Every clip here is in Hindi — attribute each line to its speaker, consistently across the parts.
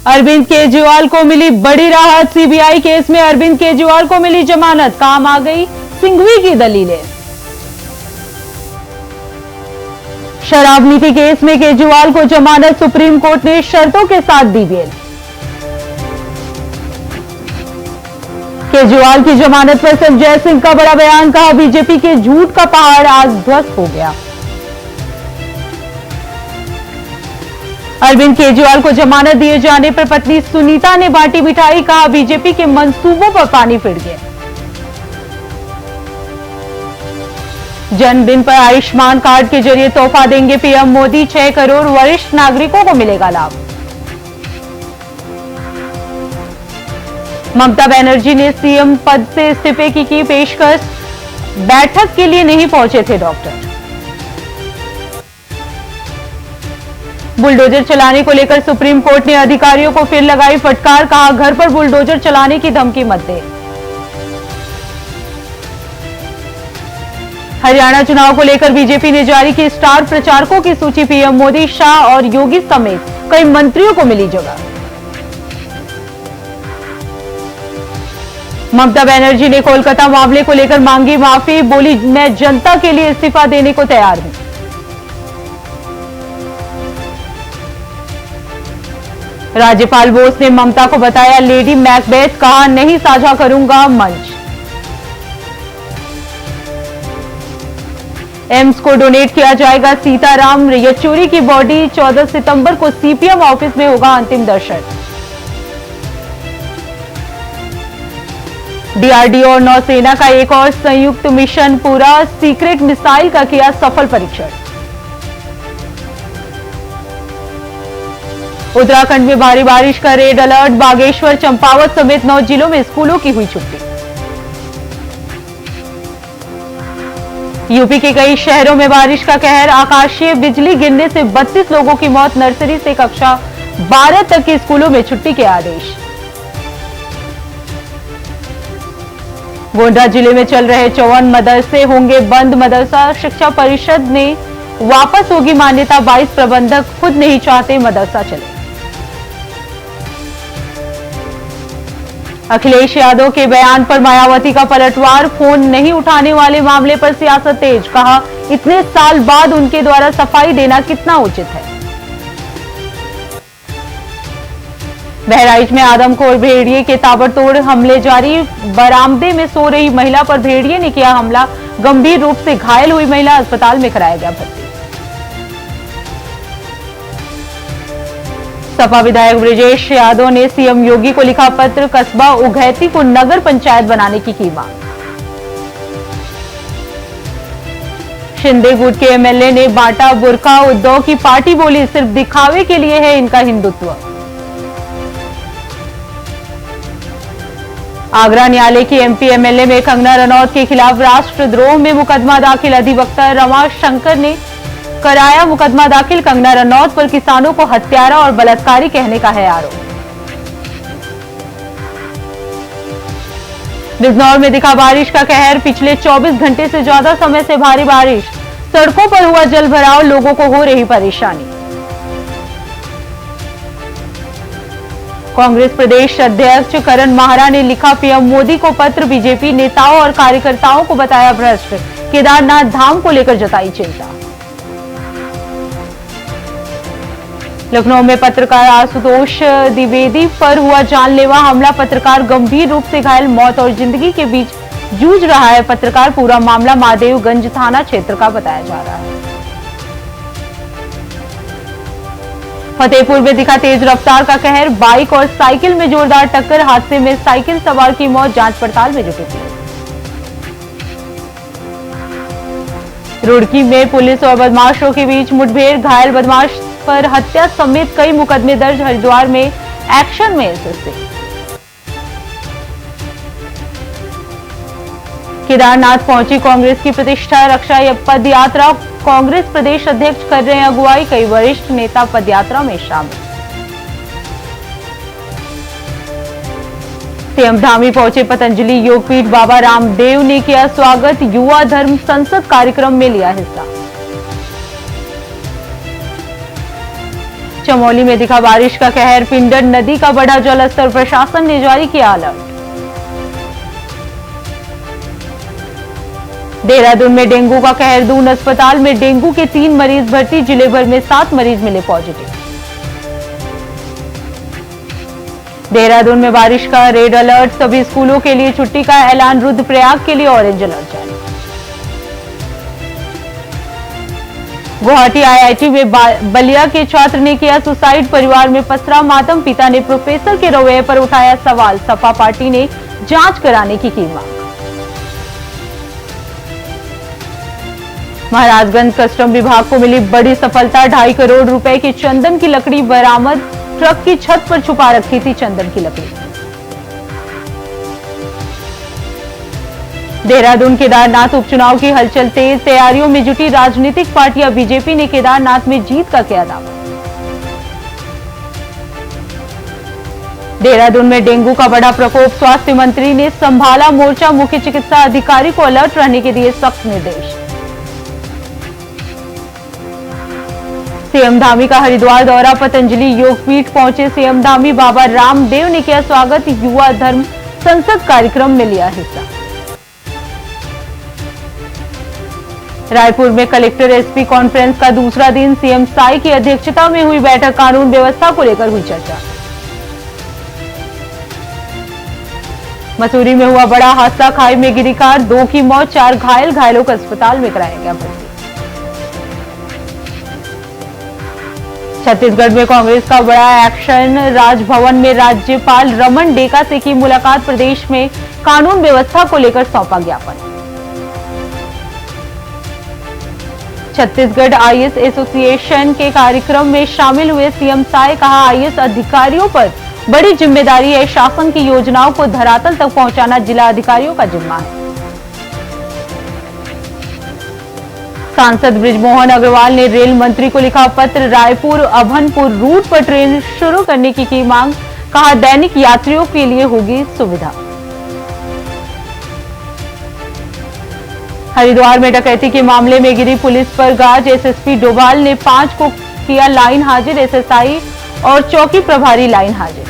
Speaker 1: अरविंद केजरीवाल को मिली बड़ी राहत। सीबीआई केस में अरविंद केजरीवाल को मिली जमानत। काम आ गई सिंघवी की दलीलें। शराब नीति केस में केजरीवाल को जमानत। सुप्रीम कोर्ट ने शर्तों के साथ दी बेल। केजरीवाल की जमानत पर संजय सिंह का बड़ा बयान। कहा बीजेपी के झूठ का पहाड़ आज ध्वस्त हो गया। अरविंद केजरीवाल को जमानत दिए जाने पर पत्नी सुनीता ने बांटी मिठाई। कहा बीजेपी के मंसूबों पर पानी फिर गया। जन्मदिन पर आयुष्मान कार्ड के जरिए तोहफा देंगे पीएम मोदी। 6 करोड़ वरिष्ठ नागरिकों को मिलेगा लाभ। ममता बनर्जी ने सीएम पद से इस्तीफे की पेशकश। बैठक के लिए नहीं पहुंचे थे डॉक्टर। बुलडोजर चलाने को लेकर सुप्रीम कोर्ट ने अधिकारियों को फिर लगाई फटकार। कहा घर पर बुलडोजर चलाने की धमकी मत दे। हरियाणा चुनाव को लेकर बीजेपी ने जारी की स्टार प्रचारकों की सूची। पीएम मोदी, शाह और योगी समेत कई मंत्रियों को मिली जगह। ममता बनर्जी ने कोलकाता मामले को लेकर मांगी माफी। बोली मैं जनता के लिए इस्तीफा देने को तैयार हूं। राज्यपाल बोस ने ममता को बताया लेडी मैकबेथ। कहा नहीं साझा करूंगा मंच। एम्स को डोनेट किया जाएगा। सीताराम येचुरी की बॉडी। 14 सितंबर को सीपीएम ऑफिस में होगा अंतिम दर्शन। डीआरडीओ और नौसेना का एक और संयुक्त मिशन पूरा। सीक्रेट मिसाइल का किया सफल परीक्षण। उत्तराखंड में भारी बारिश का रेड अलर्ट। बागेश्वर, चंपावत समेत 9 जिलों में स्कूलों की हुई छुट्टी। यूपी के कई शहरों में बारिश का कहर। आकाशीय बिजली गिरने से 32 लोगों की मौत। नर्सरी से कक्षा 12 तक के स्कूलों में छुट्टी के आदेश। गोंडा जिले में चल रहे 54 मदरसे होंगे बंद। मदरसा शिक्षा परिषद ने वापस होगी मान्यता। 22 प्रबंधक खुद नहीं चाहते मदरसा चले। अखिलेश यादव के बयान पर मायावती का पलटवार। फोन नहीं उठाने वाले मामले पर सियासत तेज। कहा इतने साल बाद उनके द्वारा सफाई देना कितना उचित है। बहराइच में आदमखोर भेड़िए के ताबड़तोड़ हमले जारी। बरामदे में सो रही महिला पर भेड़िए ने किया हमला। गंभीर रूप से घायल हुई महिला अस्पताल में कराया गया भर्ती। सपा विधायक ब्रजेश यादव ने सीएम योगी को लिखा पत्र। कस्बा उघैती को नगर पंचायत बनाने की मांग। शिंदे गुट के एमएलए ने बांटा बुर्का। उद्धव की पार्टी बोली सिर्फ दिखावे के लिए है इनका हिंदुत्व। आगरा न्यायालय की एमपी एमएलए में कंगना रनौत के खिलाफ राष्ट्रद्रोह में मुकदमा दाखिल। अधिवक्ता रमा शंकर ने कराया मुकदमा दाखिल। कंगना रनौत पर किसानों को हत्यारा और बलात्कारी कहने का है आरोप। बिजनौर में दिखा बारिश का कहर। पिछले 24 घंटे से ज्यादा समय से भारी बारिश। सड़कों पर हुआ जलभराव। लोगों को हो रही परेशानी। कांग्रेस प्रदेश अध्यक्ष करण माहरा ने लिखा पीएम मोदी को पत्र। बीजेपी नेताओं और कार्यकर्ताओं को बताया भ्रष्ट। केदारनाथ धाम को लेकर जताई चिंता। लखनऊ में पत्रकार आशुतोष द्विवेदी पर हुआ जानलेवा हमला। पत्रकार गंभीर रूप से घायल। मौत और जिंदगी के बीच जूझ रहा है पत्रकार। पूरा मामला महादेवगंज थाना क्षेत्र का बताया जा रहा है। फतेहपुर में दिखा तेज रफ्तार का कहर। बाइक और साइकिल में जोरदार टक्कर। हादसे में साइकिल सवार की मौत। जांच पड़ताल में जुटी पुलिस। रुड़की में पुलिस और बदमाशों के बीच मुठभेड़। घायल बदमाश पर हत्या समेत कई मुकदमे दर्ज। हरिद्वार में एक्शन में एसएसपी। केदारनाथ पहुंची कांग्रेस की प्रतिष्ठा रक्षा पद यात्रा। कांग्रेस प्रदेश अध्यक्ष कर रहे हैं अगुवाई। कई वरिष्ठ नेता पदयात्रा में शामिल। सीएम धामी पहुंचे पतंजलि योगपीठ। बाबा रामदेव ने किया स्वागत। युवा धर्म संसद कार्यक्रम में लिया हिस्सा। चमोली में दिखा बारिश का कहर, पिंडर नदी का बढ़ा जलस्तर, प्रशासन ने जारी किया अलर्ट। देहरादून में डेंगू का कहर, दून अस्पताल में डेंगू के 3 मरीज भर्ती, जिले भर में 7 मरीज मिले पॉजिटिव। देहरादून में बारिश का रेड अलर्ट, सभी स्कूलों के लिए छुट्टी का ऐलान, रुद्रप्रयाग के लिए ऑरेंज अलर्ट जारी। गुवाहाटी आईआईटी में बलिया के छात्र ने किया सुसाइड, परिवार में पसरा मातम, पिता ने प्रोफेसर के रवैये पर उठाया सवाल, सपा पार्टी ने जांच कराने की मांग। महाराजगंज कस्टम विभाग को मिली बड़ी सफलता, 2.5 करोड़ रुपए की चंदन की लकड़ी बरामद, ट्रक की छत पर छुपा रखी थी चंदन की लकड़ी। देहरादून केदारनाथ उपचुनाव की हलचल तेज, तैयारियों में जुटी राजनीतिक पार्टियां, बीजेपी ने केदारनाथ में जीत का किया दावा। देहरादून में डेंगू का बड़ा प्रकोप, स्वास्थ्य मंत्री ने संभाला मोर्चा, मुख्य चिकित्सा अधिकारी को अलर्ट रहने के दिए सख्त निर्देश। सीएम धामी का हरिद्वार दौरा, पतंजलि योगपीठ पहुंचे सीएम धामी, बाबा रामदेव ने किया स्वागत, युवा धर्म संसद कार्यक्रम में लिया हिस्सा। रायपुर में कलेक्टर एसपी कॉन्फ्रेंस का दूसरा दिन, सीएम साई की अध्यक्षता में हुई बैठक, कानून व्यवस्था को लेकर हुई चर्चा। मसूरी में हुआ बड़ा हादसा, खाई में गिरी कार, 2 की मौत, 4 घायल, घायलों को अस्पताल में कराया गया भर्ती। छत्तीसगढ़ में कांग्रेस का बड़ा एक्शन, राजभवन में राज्यपाल रमन डेका से की मुलाकात, प्रदेश में कानून व्यवस्था को लेकर सौंपा ज्ञापन। छत्तीसगढ़ आईएएस एसोसिएशन के कार्यक्रम में शामिल हुए सीएम साय, कहा आईएएस अधिकारियों पर बड़ी जिम्मेदारी है, शासन की योजनाओं को धरातल तक पहुंचाना जिला अधिकारियों का जिम्मा है। सांसद बृजमोहन अग्रवाल ने रेल मंत्री को लिखा पत्र, रायपुर अभनपुर रूट पर ट्रेन शुरू करने की मांग, कहा दैनिक यात्रियों के लिए होगी सुविधा। हरिद्वार में डकैती के मामले में गिरी पुलिस पर गाज, एसएसपी डोभाल ने 5 को किया लाइन हाजिर, एसएसआई और चौकी प्रभारी लाइन हाजिर।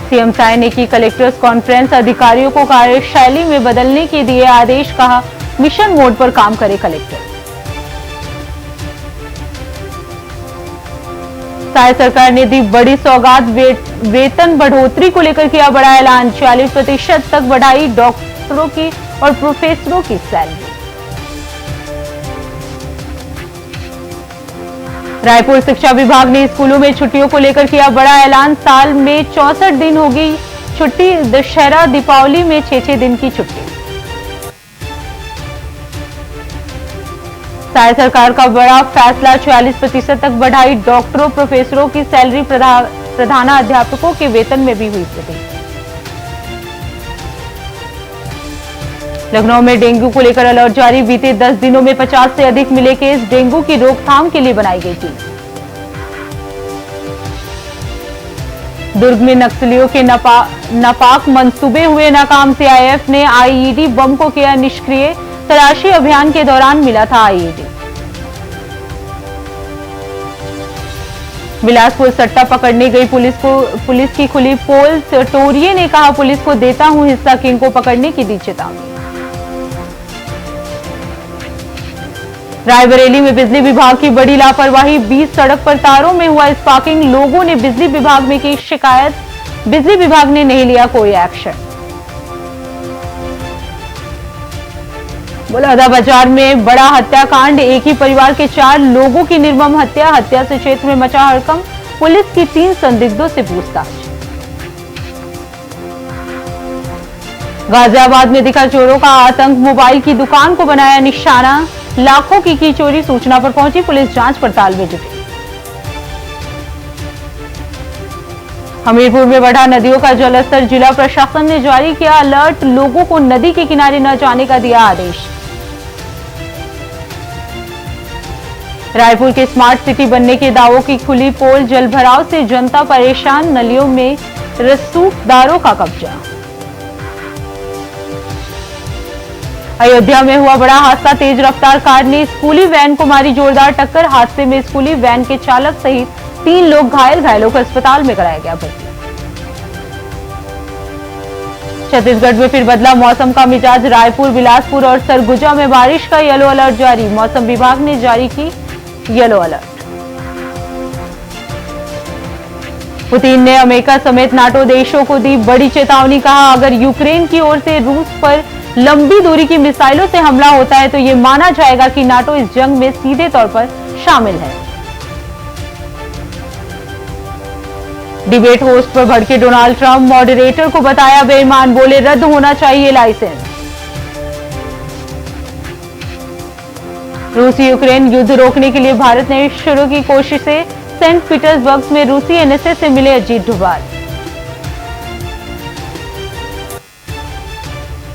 Speaker 1: सीएम साय ने की कलेक्टर्स कॉन्फ्रेंस, अधिकारियों को कार्यशैली में बदलने के दिए आदेश, कहा मिशन मोड पर काम करे कलेक्टर। साय सरकार ने दी बड़ी सौगात, वेतन बढ़ोतरी को लेकर किया बड़ा ऐलान, 40% तक बढ़ाई डॉक्टरों की और प्रोफेसरों की सैलरी। रायपुर शिक्षा विभाग ने स्कूलों में छुट्टियों को लेकर किया बड़ा ऐलान, साल में 64 दिन होगी छुट्टी, दशहरा दीपावली में 6-6 दिन की छुट्टी। साय सरकार का बड़ा फैसला, 40% तक बढ़ाई डॉक्टरों प्रोफेसरों की सैलरी, प्रधानाध्यापकों के वेतन में भी हुई वृद्धि। लखनऊ में डेंगू को लेकर अलर्ट जारी, बीते 10 दिनों में 50 से अधिक मिले केस, डेंगू की रोकथाम के लिए बनाई गई टीम। दुर्ग में नक्सलियों के नापाक मंसूबे हुए नाकाम, सीआईएफ ने आईईडी बम को किया निष्क्रिय, तलाशी अभियान के दौरान मिला था आईईडी। बिलासपुर सट्टा पकड़ने गई पुलिस की खुली पोल, टोरिये ने कहा पुलिस को देता हूं हिस्सा, किंग को पकड़ने की दी चेतावनी। रायबरेली में बिजली विभाग की बड़ी लापरवाही, 20 सड़क पर तारों में हुआ स्पार्किंग, लोगों ने बिजली विभाग में की शिकायत, बिजली विभाग ने नहीं लिया कोई एक्शन। बलौदाबाजार में बड़ा हत्याकांड, एक ही परिवार के 4 लोगों की निर्मम हत्या से क्षेत्र में मचा हड़कंप, पुलिस की 3 संदिग्धों से पूछताछ। गाजियाबाद में दिखा चोरों का आतंक, मोबाइल की दुकान को बनाया निशाना, लाखों की चोरी, सूचना पर पहुंची पुलिस जांच पड़ताल में जुटी। हमीरपुर में बढ़ा नदियों का जलस्तर, जिला प्रशासन ने जारी किया अलर्ट, लोगों को नदी के किनारे न जाने का दिया आदेश। रायपुर के स्मार्ट सिटी बनने के दावों की खुली पोल, जलभराव से जनता परेशान, नलियों में रसूखदारों का कब्जा। अयोध्या में हुआ बड़ा हादसा। तेज रफ्तार कार ने स्कूली वैन को मारी जोरदार टक्कर। हादसे में स्कूली वैन के चालक सहित 3 लोग घायल। घायलों को अस्पताल में कराया गया भर्ती। छत्तीसगढ़ में फिर बदला मौसम का मिजाज। रायपुर, बिलासपुर और सरगुजा में बारिश का येलो अलर्ट जारी। मौसम विभाग ने जारी की येलो अलर्ट। पुतिन ने अमेरिका समेत नाटो देशों को दी बड़ी चेतावनी। कहा, अगर यूक्रेन की ओर से रूस पर लंबी दूरी की मिसाइलों से हमला होता है तो यह माना जाएगा कि नाटो इस जंग में सीधे तौर पर शामिल है। डिबेट होस्ट पर भड़के डोनाल्ड ट्रंप। मॉडरेटर को बताया बेईमान। बोले, रद्द होना चाहिए लाइसेंस। रूसी यूक्रेन युद्ध रोकने के लिए भारत ने शुरू की कोशिशें। सेंट पीटर्सबर्ग में रूसी एनएसएस से मिले अजीत डोभाल।